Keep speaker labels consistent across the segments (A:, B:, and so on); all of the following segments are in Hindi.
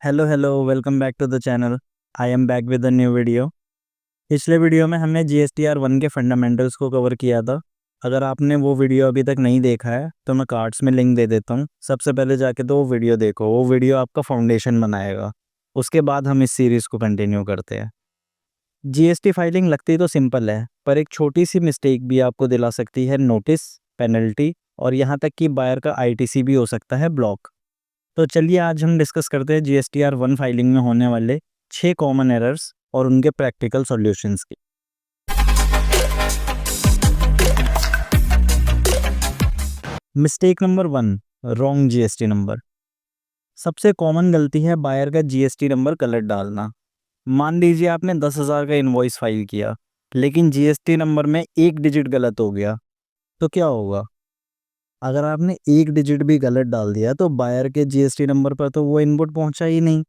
A: Hello welcome back to the channel. I am back with a new video. पिछले वीडियो में हमने GSTR 1 के फंडामेंटल्स को कवर किया था। अगर आपने वो वीडियो अभी तक नहीं देखा है तो मैं कार्ड्स में लिंक दे देता हूँ। सबसे पहले जाके तो वो वीडियो देखो, वो वीडियो आपका फाउंडेशन बनाएगा। उसके बाद हम इस सीरीज़ को कंटिन्यू करते हैं। GST फाइलिंग लगती तो सिंपल है, पर एक छोटी सी मिस्टेक भी आपको दिला सकती है नोटिस, पेनल्टी और यहाँ तक कि बायर का ITC भी हो सकता है ब्लॉक। तो चलिए आज हम डिस्कस करते हैं GSTR 1 फाइलिंग में होने वाले 6 कॉमन एरर्स और उनके प्रैक्टिकल सॉल्यूशंस की। Mistake number 1, wrong GST number. सबसे कॉमन गलती है बायर का GST नंबर गलत डालना। मान लीजिए आपने 10,000 का इनवॉइस फाइल किया, लेकिन GST नंबर में एक डिजिट गलत हो गया, तो क्या होगा? अगर आपने एक डिजिट भी गलत डाल दिया तो बायर के GST नंबर पर तो वो इनपुट पहुंचा ही नहीं,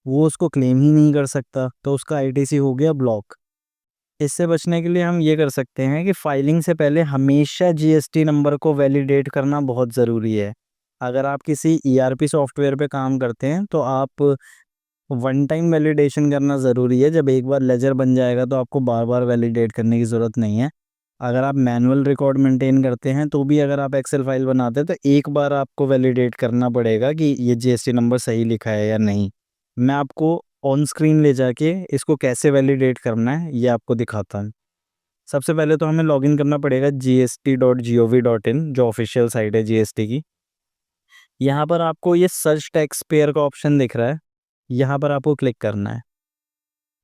A: वो उसको क्लेम ही नहीं कर सकता, तो उसका ITC हो गया ब्लॉक। इससे बचने के लिए हम ये कर सकते हैं कि फाइलिंग से पहले हमेशा GST नंबर को वैलिडेट करना बहुत ज़रूरी है। अगर आप किसी ERP सॉफ्टवेयर पे काम करते हैं तो आप वन टाइम वैलिडेशन करना ज़रूरी है। जब एक बार लेजर बन जाएगा तो आपको बार बार वैलिडेट करने की ज़रूरत नहीं है। अगर आप मैनुअल रिकॉर्ड मेंटेन करते हैं तो भी अगर आप एक्सेल फाइल बनाते हैं तो एक बार आपको वैलिडेट करना पड़ेगा कि ये GST नंबर सही लिखा है या नहीं। मैं आपको ऑन स्क्रीन ले जाके इसको कैसे वैलिडेट करना है ये आपको दिखाता हूँ। सबसे पहले तो हमें लॉगिन करना पड़ेगा gst.gov.in, जो ऑफिशियल साइट है GST की। यहाँ पर आपको ये सर्च टैक्स पेयर का ऑप्शन दिख रहा है, यहाँ पर आपको क्लिक करना है।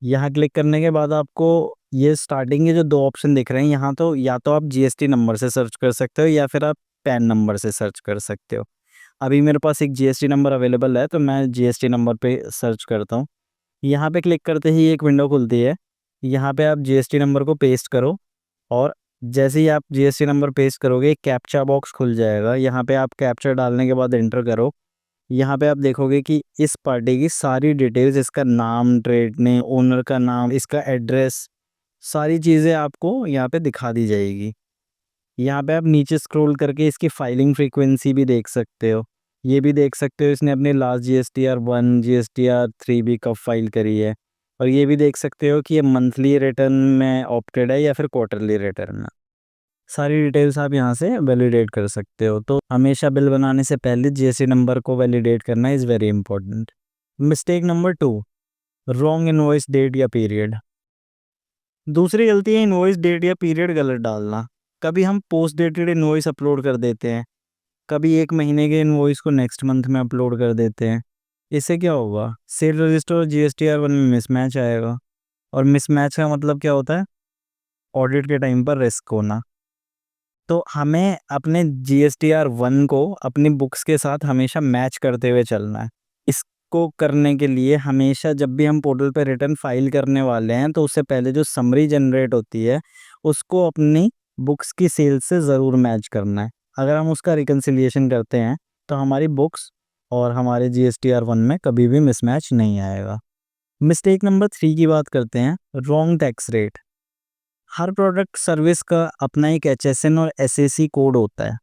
A: यहाँ क्लिक करने के बाद आपको ये स्टार्टिंग के जो दो ऑप्शन दिख रहे हैं, यहाँ तो या तो आप GST नंबर से सर्च कर सकते हो या फिर आप पैन नंबर से सर्च कर सकते हो। अभी मेरे पास एक GST नंबर अवेलेबल है तो मैं GST नंबर पे सर्च करता हूँ। यहाँ पे क्लिक करते ही एक विंडो खुलती है। यहाँ पे आप GST नंबर को पेस्ट करो और जैसे ही आप GST नंबर पेस्ट करोगे एक कैप्चा बॉक्स खुल जाएगा। यहाँ पे आप कैप्चा डालने के बाद एंटर करो। यहाँ पे आप देखोगे कि इस पार्टी की सारी डिटेल्स, इसका नाम, ट्रेड नेम, ओनर का नाम, इसका एड्रेस, सारी चीज़ें आपको यहाँ पे दिखा दी जाएगी। यहाँ पे आप नीचे स्क्रॉल करके इसकी फाइलिंग फ्रीक्वेंसी भी देख सकते हो। ये भी देख सकते हो इसने अपने लास्ट GSTR 1 GSTR 3 भी कब फाइल करी है। और ये भी देख सकते हो कि ये मंथली रिटर्न में ऑप्टेड है या फिर क्वार्टरली रिटर्न में। सारी डिटेल्स आप यहाँ से वैलिडेट कर सकते हो। तो हमेशा बिल बनाने से पहले GST नंबर को वैलिडेट करना is very important. Mistake number 2, wrong invoice date या पीरियड। दूसरी गलती है इनवॉइस डेट या पीरियड गलत डालना। कभी हम पोस्ट डेटेड इनवॉइस अपलोड कर देते हैं, कभी एक महीने के इनवॉइस को नेक्स्ट मंथ में अपलोड कर देते हैं। इससे क्या होगा? सेल रजिस्टर और GSTR 1 में मिसमैच आएगा। और मिसमैच का मतलब क्या होता है? ऑडिट के टाइम पर रिस्क होना। तो हमें अपने GSTR 1 को अपनी बुक्स के साथ हमेशा मैच करते हुए चलना है। इसको करने के लिए हमेशा जब भी हम पोर्टल पे रिटर्न फाइल करने वाले हैं तो उससे पहले जो समरी जनरेट होती है उसको अपनी बुक्स की सेल से ज़रूर मैच करना है। अगर हम उसका रिकन्सिलिएशन करते हैं तो हमारी बुक्स और हमारे GSTR 1 में कभी भी मिसमैच नहीं आएगा। मिस्टेक नंबर 3 की बात करते हैं, रॉन्ग टैक्स रेट। हर प्रोडक्ट सर्विस का अपना एक HSN और SAC कोड होता है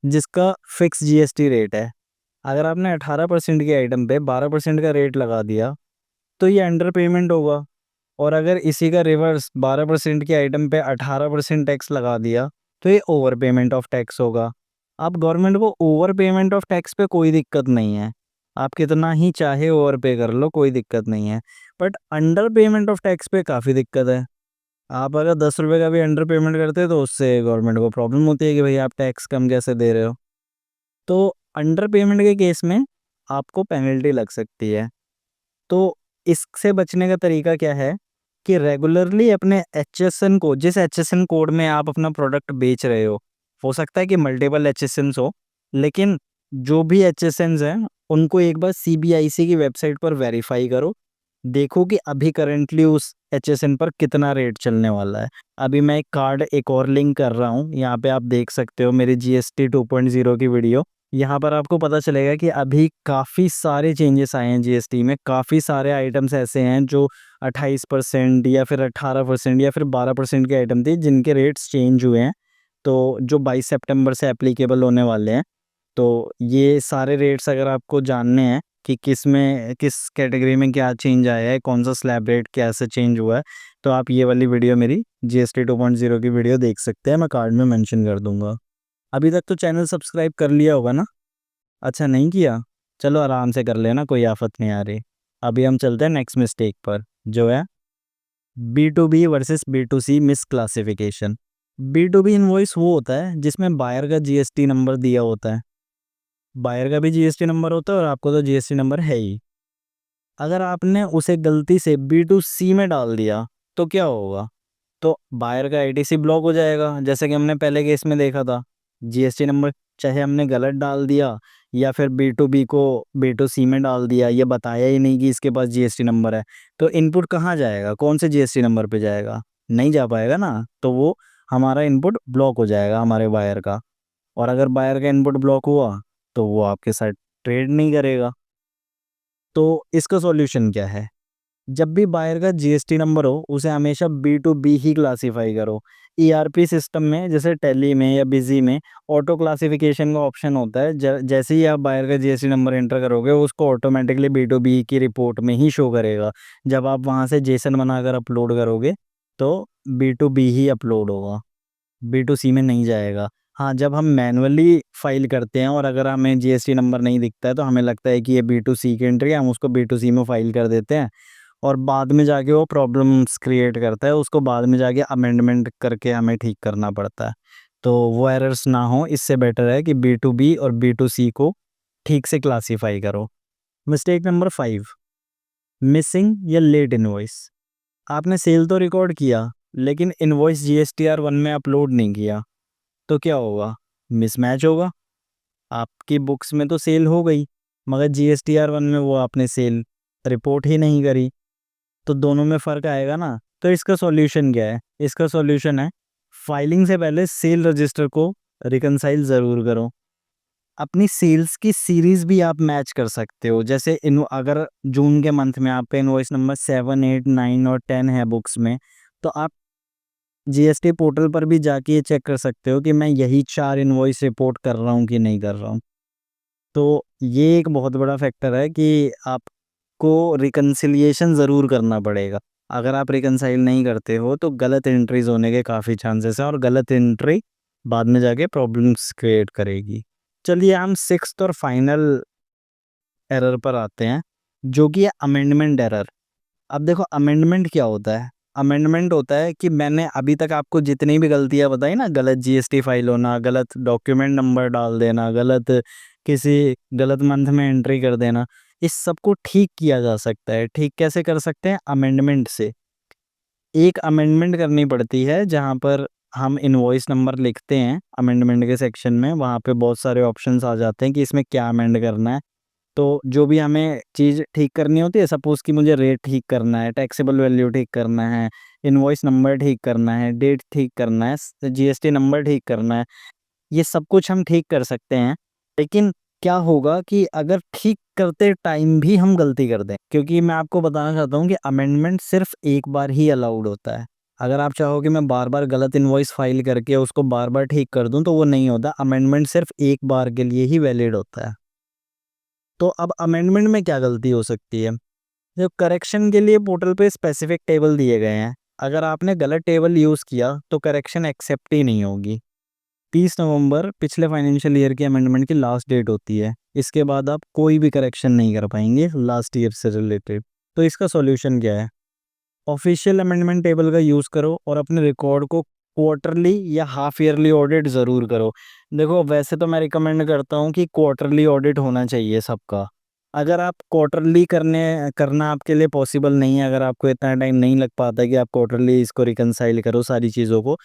A: जिसका फिक्स GST रेट है। अगर आपने 18% के आइटम पे 12% का रेट लगा दिया तो ये अंडर पेमेंट होगा। और अगर इसी का रिवर्स 12% के आइटम पे 18% टैक्स लगा दिया तो ये ओवर पेमेंट ऑफ टैक्स होगा। आप गवर्नमेंट को ओवर पेमेंट ऑफ टैक्स पे कोई दिक्कत नहीं है, आप कितना ही चाहे ओवर पे कर लो, कोई दिक्कत नहीं है। But under payment of tax पे काफ़ी दिक्कत है। आप अगर 10 रुपये का भी अंडर पेमेंट करते हैं तो उससे गवर्नमेंट को प्रॉब्लम होती है कि भाई आप टैक्स कम कैसे दे रहे हो। तो अंडर पेमेंट के केस में आपको पेनल्टी लग सकती है। तो इससे बचने का तरीका क्या है कि रेगुलरली अपने HSN को, जिस HSN कोड में आप अपना प्रोडक्ट बेच रहे हो सकता है कि मल्टीपल HSNs हो, लेकिन जो भी HSNs हैं उनको एक बार CBIC की वेबसाइट पर वेरीफाई करो। देखो कि अभी करंटली उस HSN पर कितना रेट चलने वाला है। अभी मैं एक कार्ड एक और लिंक कर रहा हूँ, यहाँ पे आप देख सकते हो मेरी GST 2.0 की वीडियो। यहाँ पर आपको पता चलेगा कि अभी काफ़ी सारे चेंजेस आए हैं GST में। काफ़ी सारे आइटम्स ऐसे हैं जो 28% या फिर 18% या फिर 12% के आइटम थे जिनके रेट्स चेंज हुए हैं, तो जो 22 सितंबर से एप्लीकेबल होने वाले हैं। तो ये सारे रेट्स अगर आपको जानने हैं कि किस में किस कैटेगरी में क्या चेंज आया है, कौन सा स्लैब रेट कैसे चेंज हुआ है, तो आप ये वाली वीडियो मेरी जीएसटी 2.0 की वीडियो देख सकते हैं, मैं कार्ड में मेंशन कर दूंगा। अभी तक तो चैनल सब्सक्राइब कर लिया होगा ना? अच्छा नहीं किया, चलो आराम से कर लेना, कोई आफत नहीं आ रही। अभी हम चलते हैं नेक्स्ट मिस्टेक पर, जो है B2B versus B2C miss classification. B2B invoice वो होता है जिसमें बायर का जीएसटी नंबर दिया होता है, बायर का भी जीएसटी नंबर होता है और आपको तो जीएसटी नंबर है ही। अगर आपने उसे गलती से B2C में डाल दिया तो क्या होगा? तो बायर का आईटीसी ब्लॉक हो जाएगा, जैसे कि हमने पहले केस में देखा था। जीएसटी नंबर चाहे हमने गलत डाल दिया या फिर B2B को B2C में डाल दिया, ये बताया ही नहीं कि इसके पास जीएसटी नंबर है, तो इनपुट कहाँ जाएगा, कौन से जीएसटी नंबर पे जाएगा? नहीं जा पाएगा ना, तो वो हमारा इनपुट ब्लॉक हो जाएगा हमारे बायर का। और अगर बायर का इनपुट ब्लॉक हुआ तो वो आपके साथ ट्रेड नहीं करेगा। तो इसका सॉल्यूशन क्या है? जब भी बायर का जीएसटी नंबर हो उसे हमेशा B2B ही क्लासिफाई करो। ईआरपी सिस्टम में जैसे टैली में या बिजी में ऑटो क्लासिफिकेशन का ऑप्शन होता है। जैसे ही आप बायर का जीएसटी नंबर एंटर करोगे उसको ऑटोमेटिकली B2B की रिपोर्ट में ही शो करेगा। जब आप वहाँ से जेसन बनाकर अपलोड करोगे तो B2B ही अपलोड होगा, B2C में नहीं जाएगा। हाँ, जब हम मैनुअली फाइल करते हैं और अगर हमें जीएसटी नंबर नहीं दिखता है तो हमें लगता है कि ये B2C की एंट्री है, हम उसको B2C में फाइल कर देते हैं और बाद में जाके वो प्रॉब्लम्स क्रिएट करता है, उसको बाद में जाके अमेंडमेंट करके हमें ठीक करना पड़ता है। तो वो एरर्स ना हो, इससे बेटर है कि B2B और B2C को ठीक से क्लासीफाई करो। मिस्टेक नंबर 5, मिसिंग या लेट इनवॉइस। आपने सेल तो रिकॉर्ड किया लेकिन इनवॉइस GSTR 1 में अपलोड नहीं किया, तो क्या होगा? मिसमैच होगा। आपकी बुक्स में तो सेल हो गई मगर GSTR 1 में वो आपने सेल रिपोर्ट ही नहीं करी, तो दोनों में फ़र्क आएगा ना। तो इसका सॉल्यूशन क्या है? इसका सॉल्यूशन है फाइलिंग से पहले सेल रजिस्टर को रिकंसाइल ज़रूर करो। अपनी सेल्स की सीरीज़ भी आप मैच कर सकते हो। जैसे इन अगर जून के मंथ में आप पे इनवॉइस नंबर 7, 8, 9 और 10 है बुक्स में, तो आप जीएसटी पोर्टल पर भी जाके ये चेक कर सकते हो कि मैं यही 4 इनवॉइस रिपोर्ट कर रहा हूँ कि नहीं कर रहा हूँ। तो ये एक बहुत बड़ा फैक्टर है कि आपको रिकन्सिलिएशन ज़रूर करना पड़ेगा। अगर आप रिकन्साइल नहीं करते हो तो गलत एंट्रीज़ होने के काफ़ी चांसेस हैं और गलत एंट्री बाद में जाके प्रॉब्लम्स क्रिएट करेगी। चलिए हम 6th और फाइनल एरर पर आते हैं, जो कि है अमेंडमेंट एरर। अब देखो अमेंडमेंट क्या होता है? अमेंडमेंट होता है कि मैंने अभी तक आपको जितनी भी गलतियाँ बताई ना, गलत जीएसटी फाइल होना, गलत डॉक्यूमेंट नंबर डाल देना, किसी गलत मंथ में एंट्री कर देना, इस सब को ठीक किया जा सकता है। ठीक कैसे कर सकते हैं? अमेंडमेंट से। एक अमेंडमेंट करनी पड़ती है जहाँ पर हम इनवॉइस नंबर लिखते हैं अमेंडमेंट के सेक्शन में, वहाँ पे बहुत सारे ऑप्शंस आ जाते हैं कि इसमें क्या अमेंड करना है। तो जो भी हमें चीज़ ठीक करनी होती है, सपोज़ कि मुझे रेट ठीक करना है, टैक्सेबल वैल्यू ठीक करना है, इनवॉइस नंबर ठीक करना है, डेट ठीक करना है, जीएसटी नंबर ठीक करना है, ये सब कुछ हम ठीक कर सकते हैं। लेकिन क्या होगा कि अगर ठीक करते टाइम भी हम गलती कर दें, क्योंकि मैं आपको बताना चाहता हूँ कि अमेंडमेंट सिर्फ एक बार ही अलाउड होता है। अगर आप चाहो कि मैं बार-बार गलत इनवॉइस फाइल करके उसको बार-बार ठीक कर दूँ तो वो नहीं होता, अमेंडमेंट सिर्फ एक बार के लिए ही वैलिड होता है। तो अब अमेंडमेंट में क्या गलती हो सकती है? जो करेक्शन के लिए पोर्टल पे स्पेसिफिक टेबल दिए गए हैं, अगर आपने गलत टेबल यूज़ किया तो करेक्शन एक्सेप्ट ही नहीं होगी। 30 नवंबर पिछले फाइनेंशियल ईयर की अमेंडमेंट की लास्ट डेट होती है। इसके बाद आप कोई भी करेक्शन नहीं कर पाएंगे लास्ट ईयर से रिलेटेड। तो इसका सॉल्यूशन क्या है? ऑफिशियल अमेंडमेंट टेबल का यूज़ करो और अपने रिकॉर्ड को क्वार्टरली या हाफ ईयरली ऑडिट ज़रूर करो। देखो वैसे तो मैं रिकमेंड करता हूँ कि क्वार्टरली ऑडिट होना चाहिए सबका। अगर आप क्वार्टरली करना आपके लिए पॉसिबल नहीं है, अगर आपको इतना टाइम नहीं लग पाता कि आप क्वार्टरली इसको रिकंसाइल करो सारी चीज़ों को,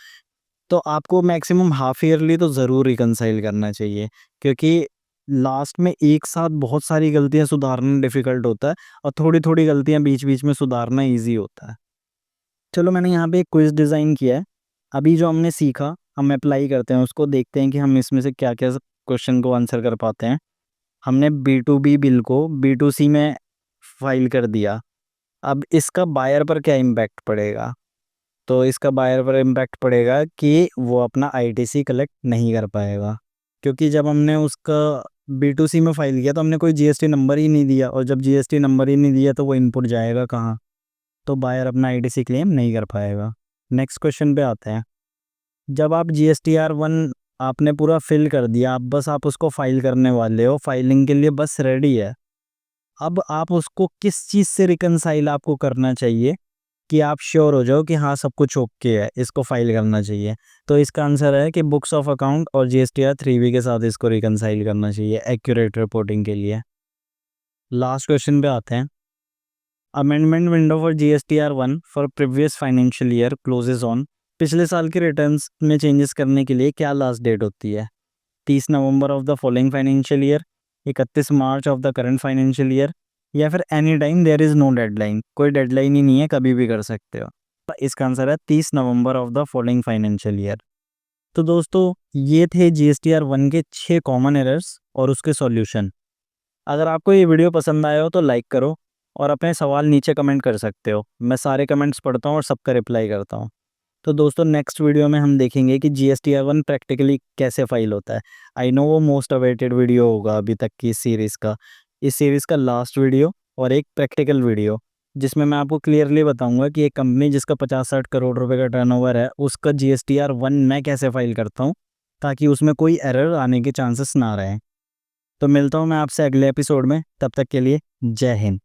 A: तो आपको मैक्सिमम हाफ ईयरली तो ज़रूर रिकंसाइल करना चाहिए, क्योंकि लास्ट में एक साथ बहुत सारी गलतियाँ सुधारना डिफ़िकल्ट होता है और थोड़ी-थोड़ी गलतियाँ बीच-बीच में सुधारना ईज़ी होता है। चलो मैंने यहाँ पे एक क्विज़ डिज़ाइन किया है। अभी जो हमने सीखा हम अप्लाई करते हैं उसको, देखते हैं कि हम इसमें से क्या-क्या क्वेश्चन को आंसर कर पाते हैं। हमने B2B बिल को B2C में फ़ाइल कर दिया। अब इसका बायर पर क्या इम्पैक्ट पड़ेगा? तो इसका बायर पर इम्पैक्ट पड़ेगा कि वो अपना आईटीसी कलेक्ट नहीं कर पाएगा, क्योंकि जब हमने उसका B2C में फाइल किया तो हमने कोई जीएसटी नंबर ही नहीं दिया, और जब जीएसटी नंबर ही नहीं दिया तो वो इनपुट जाएगा कहाँ? तो बायर अपना आईटीसी क्लेम नहीं कर पाएगा। नेक्स्ट क्वेश्चन पे आते हैं। जब आप GSTR1 आपने पूरा फिल कर दिया, आप उसको फाइल करने वाले हो, फाइलिंग के लिए बस रेडी है। अब आप उसको किस चीज़ से रिकनसाइल आपको करना चाहिए कि आप श्योर हो जाओ कि हाँ सब कुछ ओके है, इसको फाइल करना चाहिए? तो इसका आंसर है कि बुक्स ऑफ अकाउंट और GSTR3B के साथ इसको रिकनसाइल करना चाहिए एक्यूरेट रिपोर्टिंग के लिए। लास्ट क्वेश्चन पे आते हैं। Amendment window for GSTR1 for previous financial year closes on. पिछले साल के रिटर्न्स में चेंजेस करने के लिए क्या लास्ट डेट होती है? 30 November of the following financial year, 31 March of the current financial year, या फिर any time there is no deadline, कोई डेडलाइन ही नहीं है, कभी भी कर सकते हो। तो इसका आंसर है 30 November of the following financial year. तो दोस्तों ये थे GSTR1 के 6 कॉमन एरर्स और उसके सॉल्यूशन। अगर आपको ये वीडियो पसंद आया हो तो लाइक करो और अपने सवाल नीचे कमेंट कर सकते हो। मैं सारे कमेंट्स पढ़ता हूँ और सबका रिप्लाई करता हूँ। तो दोस्तों नेक्स्ट वीडियो में हम देखेंगे कि GSTR1 प्रैक्टिकली कैसे फाइल होता है। आई नो वो मोस्ट अवेटेड वीडियो होगा अभी तक की इस सीरीज़ का लास्ट वीडियो और एक प्रैक्टिकल वीडियो, जिसमें मैं आपको क्लियरली बताऊंगा कि एक कंपनी जिसका 50-60 करोड़ रुपए का टर्नओवर है उसका GSTR1 मैं कैसे फाइल करता हूँ, ताकि उसमें कोई एरर आने के चांसेस ना रहें। तो मिलता हूँ मैं आपसे अगले एपिसोड में, तब तक के लिए जय हिंद।